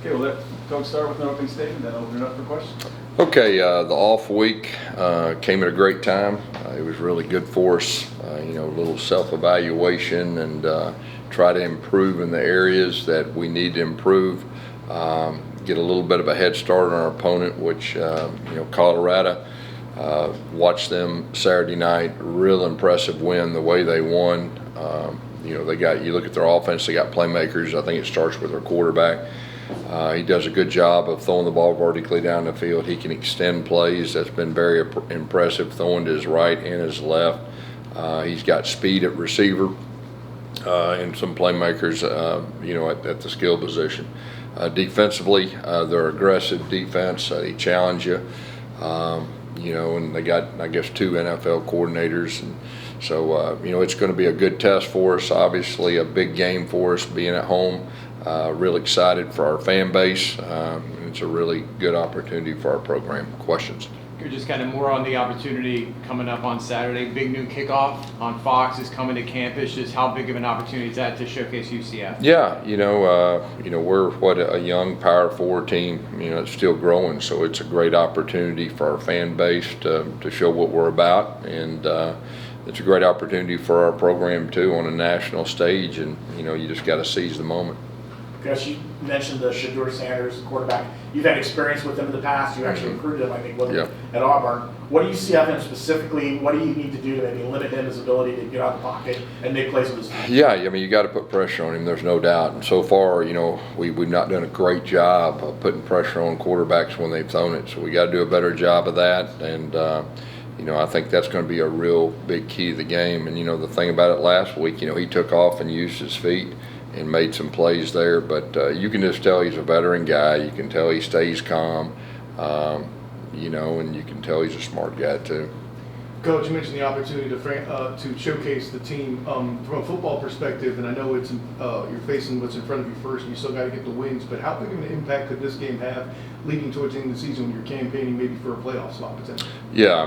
Okay, we'll let Coach start with an opening statement, then open it up for questions. Okay, the off week came at a great time. It was really good for us. A little self-evaluation and try to improve in the areas that we need to improve. Get a little bit of a head start on our opponent, which Colorado. Watched them Saturday night. Real impressive win. The way they won. They got. You look at their offense. They got playmakers. I think it starts with their quarterback. He does a good job of throwing the ball vertically down the field. He can extend plays. That's been very impressive, throwing to his right and his left. He's got speed at receiver and some playmakers, at the skill position. Defensively, they're aggressive defense. They challenge you, and they got, I guess, 2 NFL coordinators. And so, it's going to be a good test for us. Obviously, a big game for us being at home. Real excited for our fan base. It's a really good opportunity for our program. Questions? You're just kind of more on the opportunity coming up on Saturday. Big noon kickoff on Fox is coming to campus. Just how big of an opportunity is that to showcase UCF? Yeah, we're a young Power 4 team. It's still growing, so it's a great opportunity for our fan base to show what we're about, and it's a great opportunity for our program too on a national stage. And you just got to seize the moment. Gus, you mentioned the Shedeur Sanders quarterback. You've had experience with him in the past. You actually recruited him, I think, at Auburn. What do you see of him specifically? What do you need to do to maybe limit him his ability to get out of the pocket and make plays with his feet? Yeah, you got to put pressure on him. There's no doubt. And so far, we've not done a great job of putting pressure on quarterbacks when they've thrown it. So we got to do a better job of that. And I think that's going to be a real big key to the game. And the thing about it last week, he took off and used his feet and made some plays there, but you can just tell he's a veteran guy. You can tell he stays calm, and you can tell he's a smart guy too. Coach, you mentioned the opportunity to showcase the team from a football perspective, and I know it's you're facing what's in front of you first, and you still got to get the wins. But how big of an impact could this game have leading towards the end of the season when you're campaigning maybe for a playoff spot potentially? Yeah,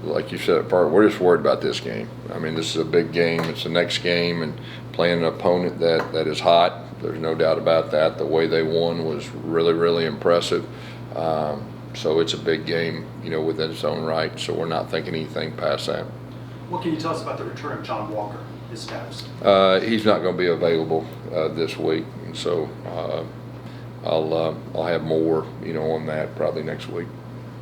like you said, we're just worried about this game. This is a big game. It's the next game, and playing an opponent that is hot. There's no doubt about that. The way they won was really, really impressive. So it's a big game, within its own right. So we're not thinking anything past that. What can you tell us about the return of John Walker, his status? He's not going to be available this week, and so I'll have more, on that probably next week.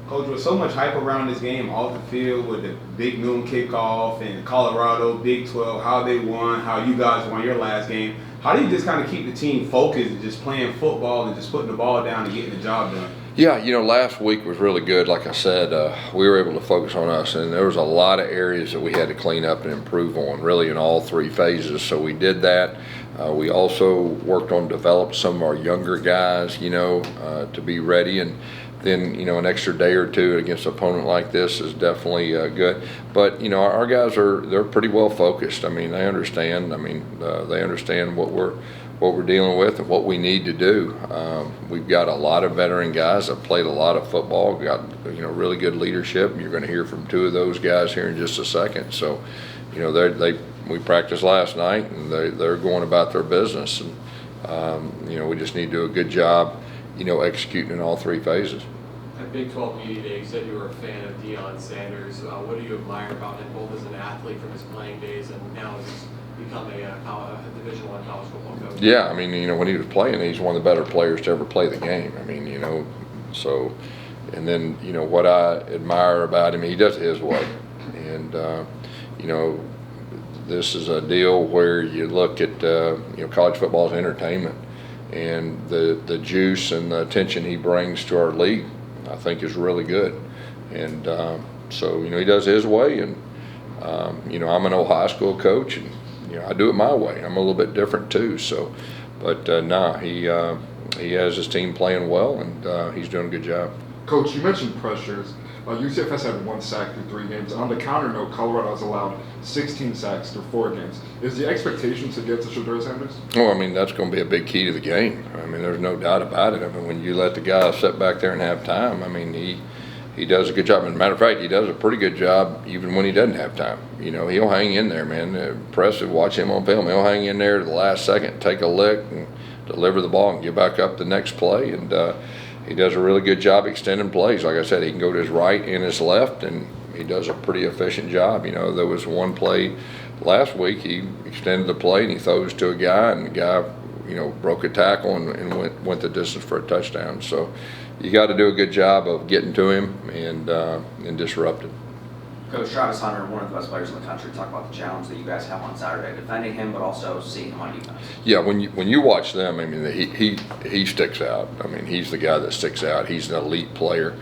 Coach, with so much hype around this game off the field with the big noon kickoff and Colorado, Big 12, how they won, how you guys won your last game, how do you just kind of keep the team focused and just playing football and just putting the ball down and getting the job done? Yeah, last week was really good. Like I said, we were able to focus on us, and there was a lot of areas that we had to clean up and improve on, really in all 3 phases. So we did that. We also worked on developing some of our younger guys, to be ready. And then, an extra day or 2 against an opponent like this is definitely good. But, our guys they're pretty well focused. They understand. They understand what we're dealing with and what we need to do. We've got a lot of veteran guys that played a lot of football, got really good leadership. You're going to hear from 2 of those guys here in just a second. So, we practiced last night, and they're going about their business, and we just need to do a good job, executing in all 3 phases. At Big 12 Media Day, you said you were a fan of Deion Sanders. What do you admire about him, both as an athlete from his playing days and now as he's become a Division I college football coach? Yeah, when he was playing, he's one of the better players to ever play the game. So, and then, what I admire about him, he does it his way. And, this is a deal where you look at, college football as entertainment, and the juice and the attention he brings to our league, I think, is really good. And so, he does it his way, and, I'm an old high school coach, and, I do it my way. I'm a little bit different too. So, but he has his team playing well, and he's doing a good job. Coach, you mentioned pressures. UCF has had 1 sack through 3 games. On the counter note, Colorado has allowed 16 sacks through 4 games. Is the expectation to get to Shedeur Sanders? Well, that's going to be a big key to the game. There's no doubt about it. when you let the guy sit back there and have time, he does a good job. As a matter of fact, he does a pretty good job even when he doesn't have time. He'll hang in there, man. Impressive. Watch him on film. He'll hang in there to the last second, take a lick, and deliver the ball and get back up the next play. And he does a really good job extending plays. Like I said, he can go to his right and his left, and he does a pretty efficient job. You know, there was one play last week, he extended the play and he throws to a guy, and the guy, you know, broke a tackle and went the distance for a touchdown. So you got to do a good job of getting to him and disrupting. Coach Travis Hunter, one of the best players in the country, talk about the challenge that you guys have on Saturday, defending him, but also seeing him on defense. Yeah, when you watch them, I mean, he sticks out. I mean, he's the guy that sticks out. He's an elite player.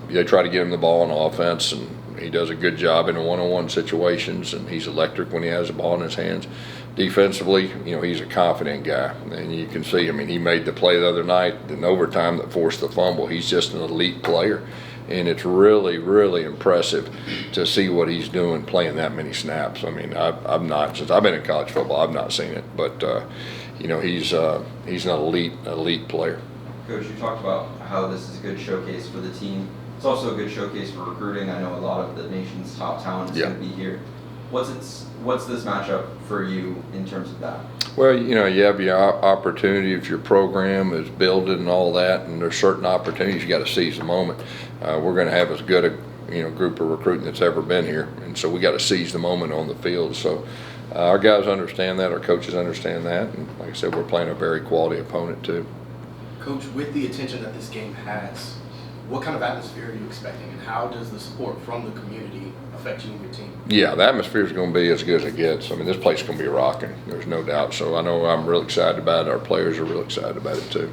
They try to get him the ball on offense, and he does a good job in one-on-one situations, and he's electric when he has the ball in his hands. Defensively, you know, he's a confident guy, and you can see, I mean, he made the play the other night in overtime that forced the fumble. He's just an elite player, and it's really, really impressive to see what he's doing playing that many snaps. I mean, I've not, since I've been in college football, I've not seen it, but, you know, he's an elite player. Coach, you talked about how this is a good showcase for the team. It's also a good showcase for recruiting. I know a lot of the nation's top talent is going to be here. What's this matchup for you in terms of that? Well, you know, you have your opportunity if your program is building and all that, and there's certain opportunities you got to seize the moment. We're going to have as good a group of recruiting that's ever been here, and so we got to seize the moment on the field. So our guys understand that, our coaches understand that, and like I said, we're playing a very quality opponent too. Coach, with the attention that this game has, what kind of atmosphere are you expecting, and how does the support from the community affect you and your team? Yeah, the atmosphere is going to be as good as it gets. I mean, this place is going to be rocking. There's no doubt. So I know I'm real excited about it. Our players are real excited about it too.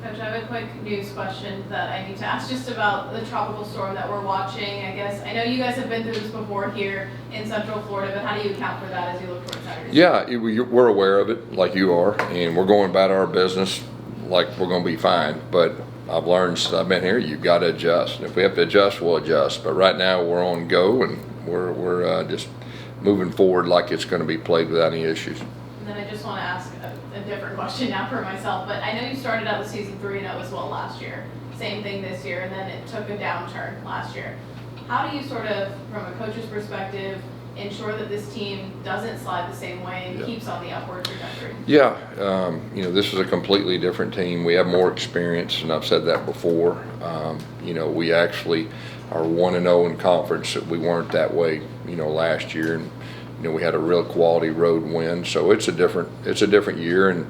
Coach, I have a quick news question that I need to ask just about the tropical storm that we're watching. I guess I know you guys have been through this before here in Central Florida, but how do you account for that as you look towards Saturday? Yeah, we're aware of it like you are, and we're going about our business like we're going to be fine. But I've learned since I've been here, you've got to adjust. And if we have to adjust, we'll adjust. But right now we're on go, and we're just moving forward like it's going to be played without any issues. And then I just want to ask a different question now for myself, but I know you started out with season 3 0 as well last year. Same thing this year, and then it took a downturn last year. How do you sort of, from a coach's perspective, ensure that this team doesn't slide the same way and keeps on the upward trajectory? Yeah, you know, this is a completely different team. We have more experience, and I've said that before. You know, we actually are 1-0 in conference. We weren't that way, you know, last year, and you know, we had a real quality road win. So it's a different year, and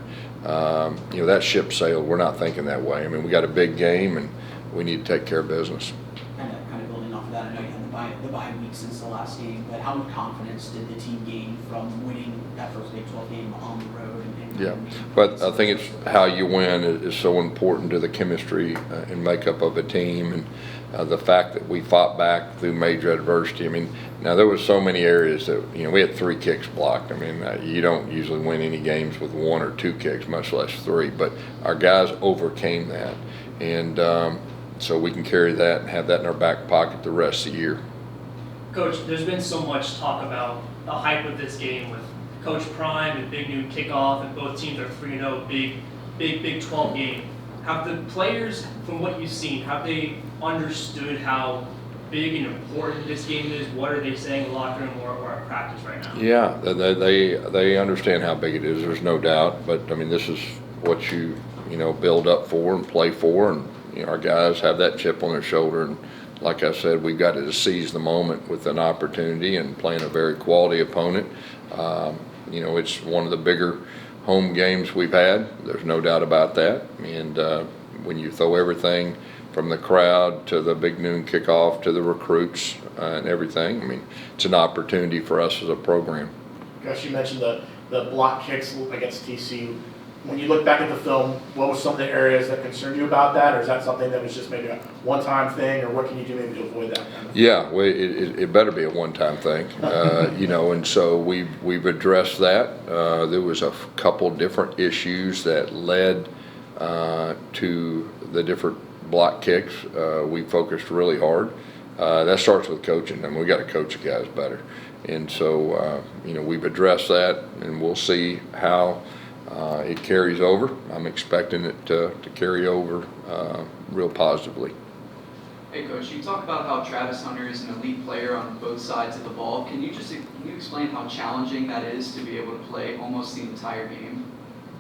you know, that ship sailed. We're not thinking that way. I mean, we got a big game, and we need to take care of business. Kind of building off of that, I know you had the bye week since the last game, but how much confidence did the team gain from winning that first Big 12 game on the road? Yeah, but I think it's how you win is so important to the chemistry and makeup of a team, and the fact that we fought back through major adversity. I mean, now there was so many areas that, you know, we had 3 kicks blocked. I mean, you don't usually win any games with 1 or 2 kicks, much less 3, but our guys overcame that, and so we can carry that and have that in our back pocket the rest of the year. Coach, there's been so much talk about the hype of this game with Coach Prime and big noon kickoff, and both teams are 3-0, big 12 game. Have the players, from what you've seen, have they understood how big and important this game is? What are they saying in the locker room or at practice right now? Yeah, they understand how big it is. There's no doubt. But I mean, this is what you know, build up for and play for, and you know, our guys have that chip on their shoulder. And like I said, we've got to seize the moment with an opportunity and playing a very quality opponent. You know, it's one of the bigger home games we've had. There's no doubt about that. And when you throw everything from the crowd to the big noon kickoff to the recruits and everything, I mean, it's an opportunity for us as a program. Gosh, you mentioned the block kicks against TCU. When you look back at the film, what was some of the areas that concerned you about that, or is that something that was just maybe a one-time thing, or what can you do maybe to avoid that kind of thing? Yeah, well, it better be a one-time thing, you know, and so we've addressed that. There was a couple different issues that led to the different block kicks. We focused really hard. That starts with coaching. I mean, we got to coach the guys better, and so you know, we've addressed that, and we'll see how it carries over. I'm expecting it to carry over real positively. Hey Coach, you talk about how Travis Hunter is an elite player on both sides of the ball. Can you explain how challenging that is to be able to play almost the entire game?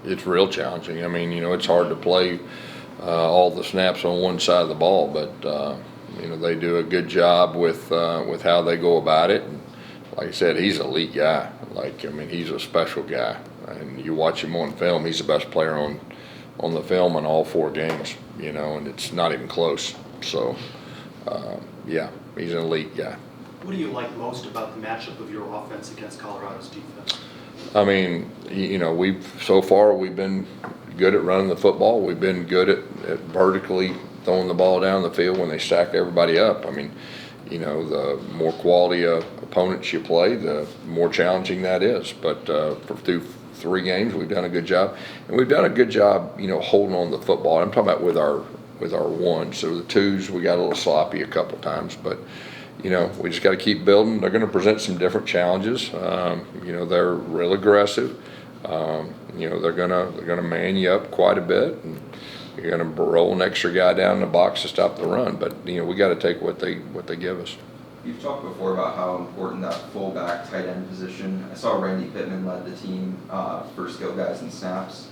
It's real challenging. I mean, it's hard to play all the snaps on one side of the ball, but they do a good job with how they go about it. And like I said, he's an elite guy. He's a special guy, and you watch him on film. He's the best player on the film in all 4 games. And it's not even close. So, yeah, he's an elite guy. What do you like most about the matchup of your offense against Colorado's defense? So far we've been good at running the football. We've been good at vertically throwing the ball down the field when they stack everybody up. The more quality opponents you play, the more challenging that is. But through 3 games, we've done a good job, and we've done a good job, holding on to the football. I'm talking about with our ones. So the 2s, we got a little sloppy a couple times, but we just got to keep building. They're going to present some different challenges. They're real aggressive. They're gonna man you up quite a bit, and you're gonna roll an extra guy down in the box to stop the run. But we got to take what they give us. You've talked before about how important that fullback tight end position. I saw Randy Pittman led the team for skill guys and snaps.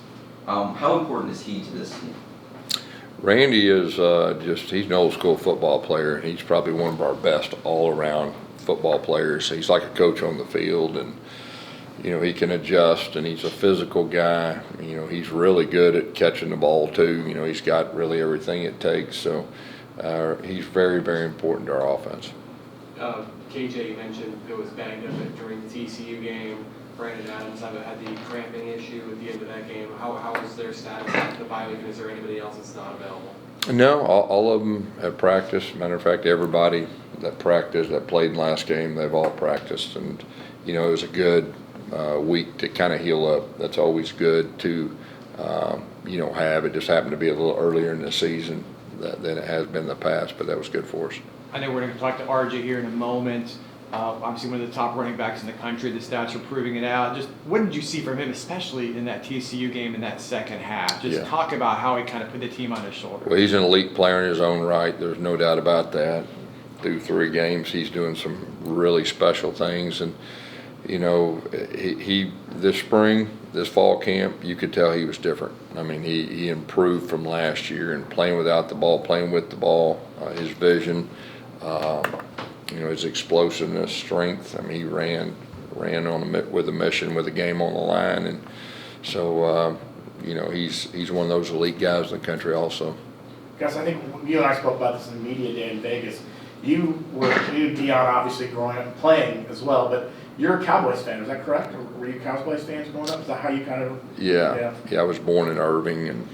How important is he to this team? Randy is he's an old school football player, and he's probably one of our best all around football players. He's like a coach on the field, and he can adjust, and he's a physical guy. He's really good at catching the ball too. He's got really everything it takes. So he's very, very important to our offense. KJ, you mentioned it was banged up during the TCU game. Brandon Adams had the cramping issue at the end of that game. How is their status after the bye week, and is there anybody else that's not available? No, all of them have practiced. Matter of fact, everybody that practiced, that played in last game, they've all practiced. And, it was a good week to kind of heal up. That's always good to, have. It just happened to be a little earlier in the season than it has been in the past, but that was good for us. I know we're going to talk to RJ here in a moment. Obviously one of the top running backs in the country. The stats are proving it out. Just what did you see from him, especially in that TCU game in that second half? Just talk about how he kind of put the team on his shoulders. Well, he's an elite player in his own right. There's no doubt about that. Through 3 games, he's doing some really special things. And, he this spring, this fall camp, you could tell he was different. He improved from last year, and playing without the ball, playing with the ball, his vision, his explosiveness, strength. He ran with a mission, with a game on the line, and so he's one of those elite guys in the country also. Guys, I think you and I spoke about this in the media day in Vegas. You Deion, obviously growing up playing as well, but you're a Cowboys fan, is that correct? Or were you Cowboys fans growing up? Is that how you kind of? Yeah. I was born in Irving, and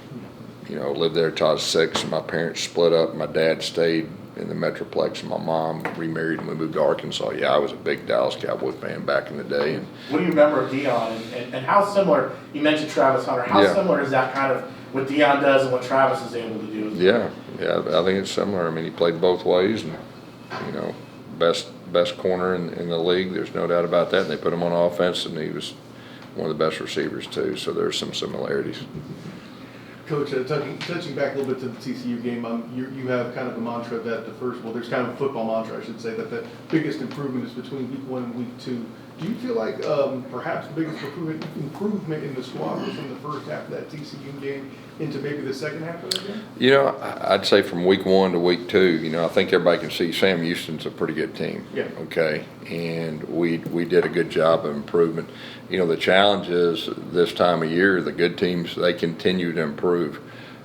lived there till I was 6. And my parents split up. My dad stayed in the Metroplex, and my mom remarried, and we moved to Arkansas. I was a big Dallas Cowboys fan back in the day. And what do you remember of Deion, and how similar? You mentioned Travis Hunter. How similar is that kind of what Deion does and what Travis is able to do? Yeah, I think it's similar. He played both ways, and best corner in the league. There's no doubt about that. And they put him on offense, and he was one of the best receivers too. So there's some similarities. Coach, touching back a little bit to the TCU game, you have kind of a mantra that there's kind of a football mantra, I should say, that the biggest improvement is between week 1 and week 2. Do you feel like perhaps the biggest improvement in the squad was from the first half of that TCU game into maybe the second half of that game? I'd say from week 1 to week 2, I think everybody can see Sam Houston's a pretty good team. Yeah. Okay. And we did a good job of improvement. The challenge is this time of year, the good teams, they continue to improve.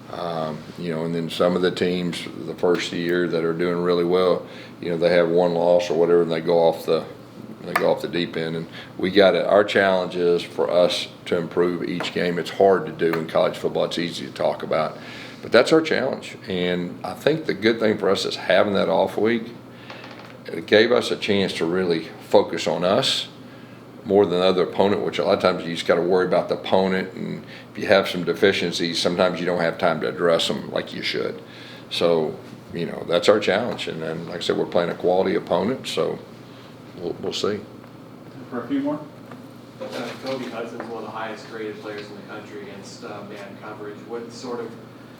And then some of the teams the first year that are doing really well, they have 1 loss or whatever, and they go off the deep end. And our challenge is for us to improve each game. It's hard to do in college football. It's easy to talk about, but that's our challenge. And I think the good thing for us is having that off week. It gave us a chance to really focus on us more than the other opponent, which a lot of times you just got to worry about the opponent, and if you have some deficiencies, sometimes you don't have time to address them like you should. So, that's our challenge. And then, like I said, we're playing a quality opponent, so we'll see. For a few more? Kobe Hudson's one of the highest graded players in the country against man coverage. What sort of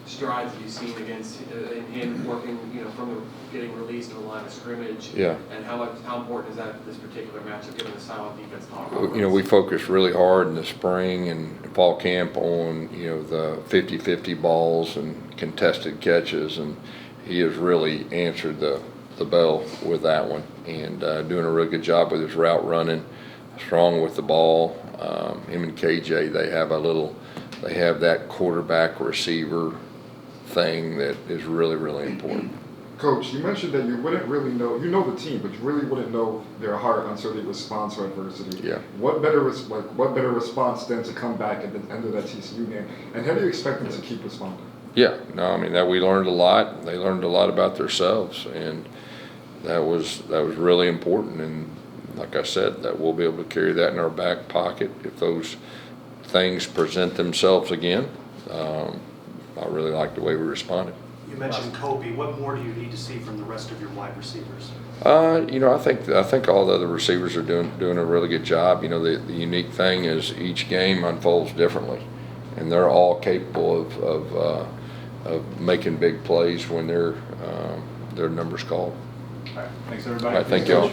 strides have you seen against in him working, from the getting released to the line of scrimmage? Yeah. And how important is that for this particular matchup, given the style of defense Colorado runs? We focused really hard in the spring and fall camp on, the 50-50 balls and contested catches, and he has really answered the bell with that one, and doing a really good job with his route running, strong with the ball. Him and KJ, they have that quarterback receiver thing that is really, really important. Coach, you mentioned that you wouldn't really know, the team, but you really wouldn't know their heart until they respond to adversity. Yeah. What better response than to come back at the end of that TCU game? And how do you expect them to keep responding? Yeah, no, I mean, that we learned a lot. They learned a lot about themselves, and that was really important. And like I said, that we'll be able to carry that in our back pocket if those things present themselves again. I really like the way we responded. You mentioned Kobe. What more do you need to see from the rest of your wide receivers? I think all the other receivers are doing a really good job. The unique thing is each game unfolds differently, and they're all capable of making big plays when their numbers called. All right, thanks everybody. All right, thank y'all.